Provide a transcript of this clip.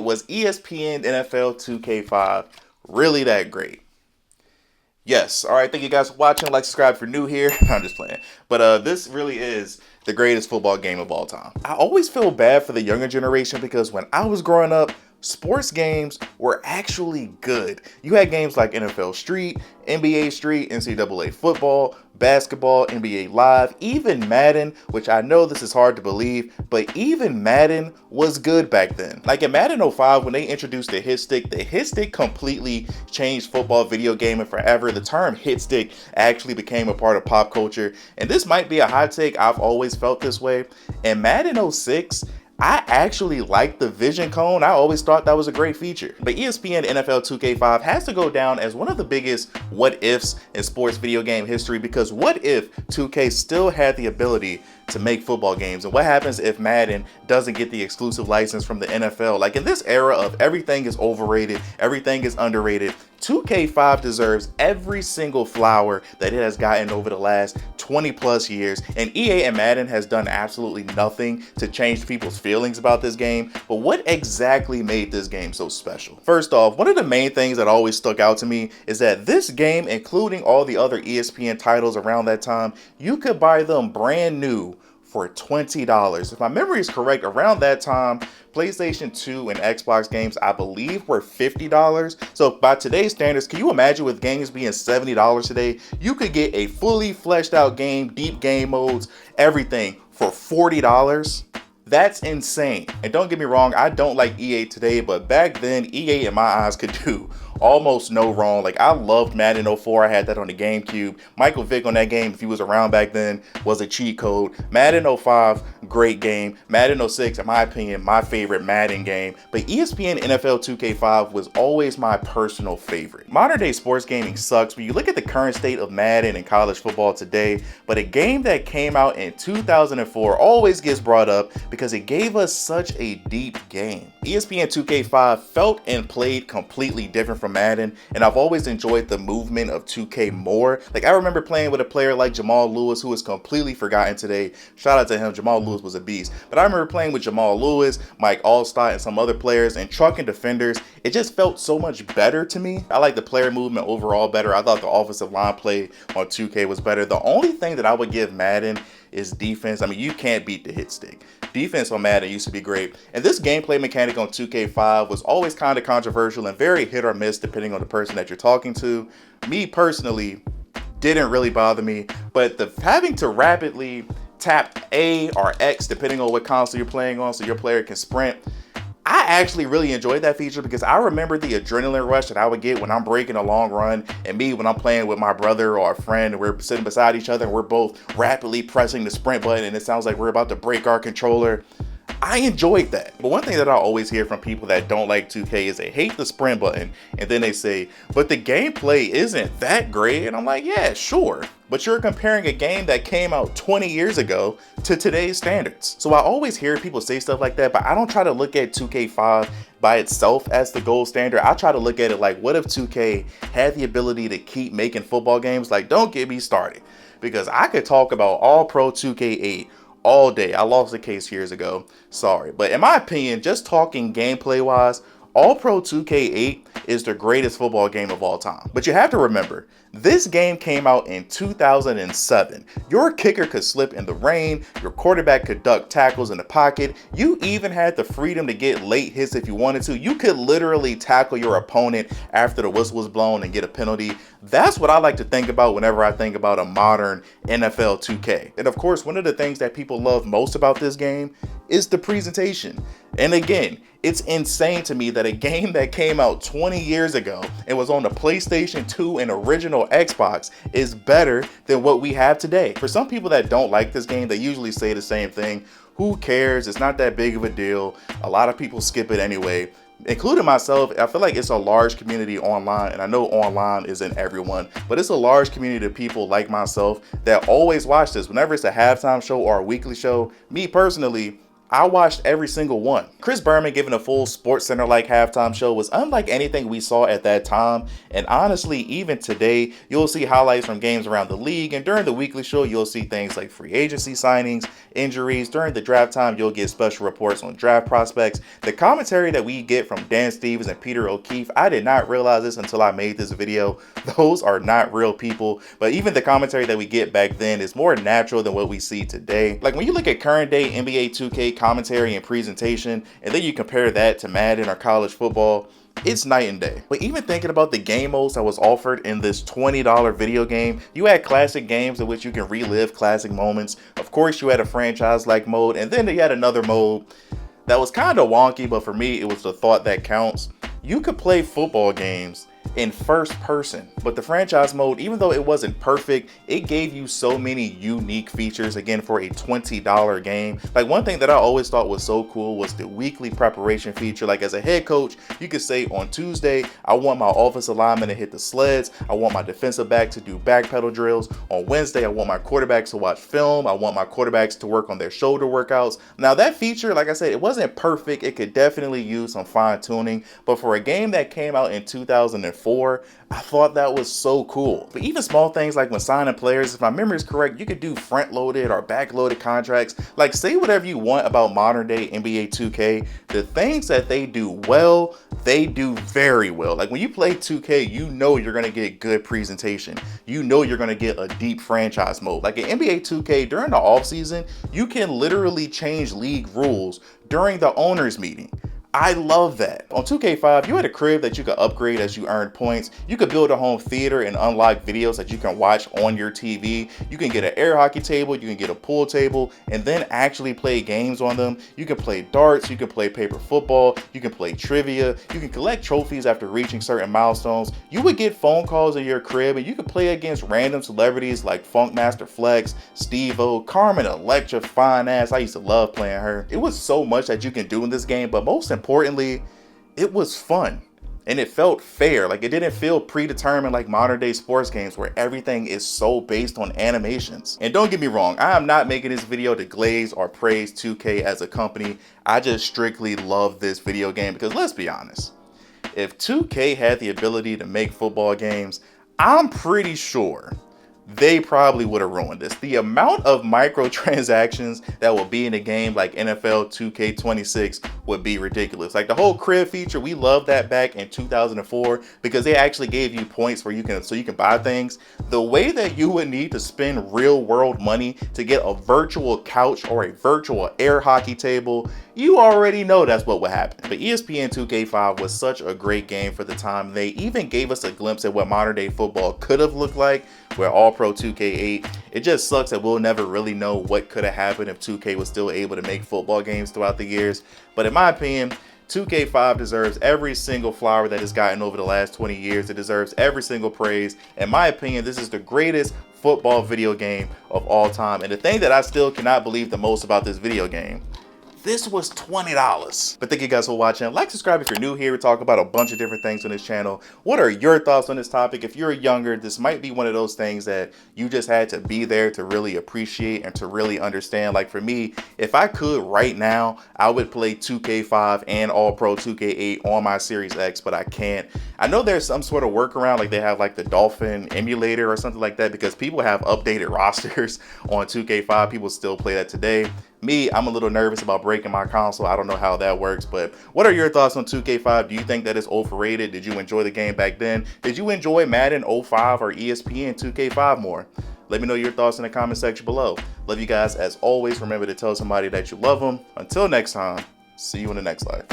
Was ESPN NFL 2K5 really that great? Yes. All right. Thank you guys for watching. Like, subscribe if you're new here. I'm just playing. But this really is the greatest football game of all time. I always feel bad for the younger generation because when I was growing up, sports games were actually good. You had games like NFL Street, NBA Street, NCAA football, basketball, NBA Live, even Madden, which I know this is hard to believe, but even Madden was good back then. Like in Madden 05, when they introduced the hit stick completely changed football video gaming forever. The term hit stick actually became a part of pop culture, and this might be a hot take. I've always felt this way. In Madden 06, I actually like the vision cone. I always thought that was a great feature. But ESPN NFL 2K5 has to go down as one of the biggest what ifs in sports video game history, because what if 2K still had the ability to make football games? And what happens if Madden doesn't get the exclusive license from the NFL? Like in this era of everything is overrated, everything is underrated, 2K5 deserves every single flower that it has gotten over the last 20 plus years, and EA and Madden has done absolutely nothing to change people's feelings about this game. But what exactly made this game so special? First off, one of the main things that always stuck out to me is that this game, including all the other ESPN titles around that time, you could buy them brand new for $20. If my memory is correct, around that time, PlayStation 2 and Xbox games, I believe, were $50. So by today's standards, can you imagine with games being $70 today, you could get a fully fleshed out game, deep game modes, everything for $40? That's insane. And don't get me wrong, I don't like EA today, but back then, EA in my eyes could do almost no wrong. Like I loved Madden 04. I had that on the GameCube. Michael Vick on that game, if he was around back then, was a cheat code. Madden 05, great game. Madden 06, in my opinion, my favorite Madden game. But ESPN NFL 2K5 was always my personal favorite. Modern day sports gaming sucks, but you look at the current state of Madden and college football today, but a game that came out in 2004 always gets brought up because it gave us such a deep game. ESPN 2K5 felt and played completely different from Madden, and I've always enjoyed the movement of 2K more. Like I remember playing with a player like Jamal Lewis, who is completely forgotten today. Shout out to him. Jamal Lewis was a beast. But I remember playing with Jamal Lewis, Mike Allstott, and some other players, and trucking defenders. It just felt so much better to me. I like the player movement overall better. I thought the offensive line play on 2K was better. The only thing that I would give Madden is defense. I mean, you can't beat the hit stick. Defense on Madden used to be great. And this gameplay mechanic on 2K5 was always kind of controversial and very hit or miss depending on the person that you're talking to. Me personally, didn't really bother me, but the having to rapidly tap A or X depending on what console you're playing on so your player can sprint, I actually really enjoyed that feature because I remember the adrenaline rush that I would get when I'm breaking a long run, and me when I'm playing with my brother or a friend and we're sitting beside each other and we're both rapidly pressing the sprint button and it sounds like we're about to break our controller. I enjoyed that. But one thing that I always hear from people that don't like 2K is they hate the sprint button, and then they say, but the gameplay isn't that great. And I'm like, yeah, sure. But you're comparing a game that came out 20 years ago to today's standards. So I always hear people say stuff like that, but I don't try to look at 2K5 by itself as the gold standard. I try to look at it like, what if 2K had the ability to keep making football games? Like, don't get me started, because I could talk about All Pro 2K8 all day. I lost the case years ago, sorry. But in my opinion, just talking gameplay wise, All Pro 2K8 is the greatest football game of all time. But you have to remember, this game came out in 2007. Your kicker could slip in the rain, your quarterback could duck tackles in the pocket, you even had the freedom to get late hits if you wanted to. You could literally tackle your opponent after the whistle was blown and get a penalty. That's what I like to think about whenever I think about a modern NFL 2K. And of course, one of the things that people love most about this game is the presentation. And again, it's insane to me that a game that came out 20 years ago and was on the PlayStation 2 and original Xbox is better than what we have today. For some people that don't like this game, they usually say the same thing. Who cares? It's not that big of a deal. A lot of people skip it anyway, including myself. I feel like it's a large community online, and I know online isn't everyone, but it's a large community of people like myself that always watch this. Whenever it's a halftime show or a weekly show, me personally, I watched every single one. Chris Berman giving a full SportsCenter-like halftime show was unlike anything we saw at that time, and honestly, even today, you'll see highlights from games around the league, and during the weekly show, you'll see things like free agency signings, injuries. During the draft time, you'll get special reports on draft prospects. The commentary that we get from Dan Stevens and Peter O'Keefe, I did not realize this until I made this video. Those are not real people, but even the commentary that we get back then is more natural than what we see today. Like when you look at current day NBA 2K commentary and presentation, and then you compare that to Madden or college football, it's night and day. But even thinking about the game modes that was offered in this $20 video game, you had classic games in which you can relive classic moments. Of course, you had a franchise-like mode, and then you had another mode that was kind of wonky, but for me, it was the thought that counts. You could play football games in first person, but the franchise mode, even though it wasn't perfect, it gave you so many unique features, again, for a $20 game. Like one thing that I always thought was so cool was the weekly preparation feature. Like as a head coach, you could say on Tuesday, I want my offensive lineman to hit the sleds, I want my defensive back to do back pedal drills. On Wednesday, I want my quarterbacks to watch film, I want my quarterbacks to work on their shoulder workouts. Now that feature, like I said, it wasn't perfect, it could definitely use some fine tuning, but for a game that came out in 2004, I thought that was so cool. But even small things like when signing players, if my memory is correct, you could do front-loaded or back-loaded contracts. Like say whatever you want about modern day NBA 2K, the things that they do well, they do very well. Like when you play 2K, you know you're gonna get good presentation. You know you're gonna get a deep franchise mode. Like in NBA 2K, during the offseason, you can literally change league rules during the owners meeting. I love that. On 2K5, you had a crib that you could upgrade as you earned points. You could build a home theater and unlock videos that you can watch on your TV. You can get an air hockey table, you can get a pool table, and then actually play games on them. You can play darts, you can play paper football, you can play trivia, you can collect trophies after reaching certain milestones. You would get phone calls in your crib, and you could play against random celebrities like Funkmaster Flex, Steve-O, Carmen Electra, fine ass. I used to love playing her. It was so much that you can do in this game, but most importantly, it was fun and it felt fair. Like it didn't feel predetermined like modern day sports games where everything is so based on animations. And don't get me wrong, I am not making this video to glaze or praise 2K as a company. I just strictly love this video game because let's be honest, if 2K had the ability to make football games, I'm pretty sure they probably would have ruined this. The amount of microtransactions that will be in a game like NFL 2K26 would be ridiculous. Like the whole crib feature, we loved that back in 2004 because they actually gave you points where you can buy things. The way that you would need to spend real world money to get a virtual couch or a virtual air hockey table, you already know that's what would happen. But ESPN 2K5 was such a great game for the time. They even gave us a glimpse at what modern day football could have looked like where All-Pro 2K8. It just sucks that we'll never really know what could have happened if 2K was still able to make football games throughout the years. But in my opinion, 2K5 deserves every single flower that it's gotten over the last 20 years. It deserves every single praise. In my opinion, this is the greatest football video game of all time. And the thing that I still cannot believe the most about this video game, this was $20. But thank you guys for watching. Like, subscribe if you're new here. We talk about a bunch of different things on this channel. What are your thoughts on this topic? If you're younger, this might be one of those things that you just had to be there to really appreciate and to really understand. Like for me, if I could right now, I would play 2K5 and All-Pro 2K8 on my Series X, but I can't. I know there's some sort of workaround, like they have like the Dolphin emulator or something like that, because people have updated rosters on 2K5. People still play that today. Me, I'm a little nervous about breaking my console. I don't know how that works, but what are your thoughts on 2K5? Do you think that it's overrated? Did you enjoy the game back then? Did you enjoy Madden 05 or ESPN 2K5 more? Let me know your thoughts in the comment section below. Love you guys as always. Remember to tell somebody that you love them. Until next time, see you in the next life.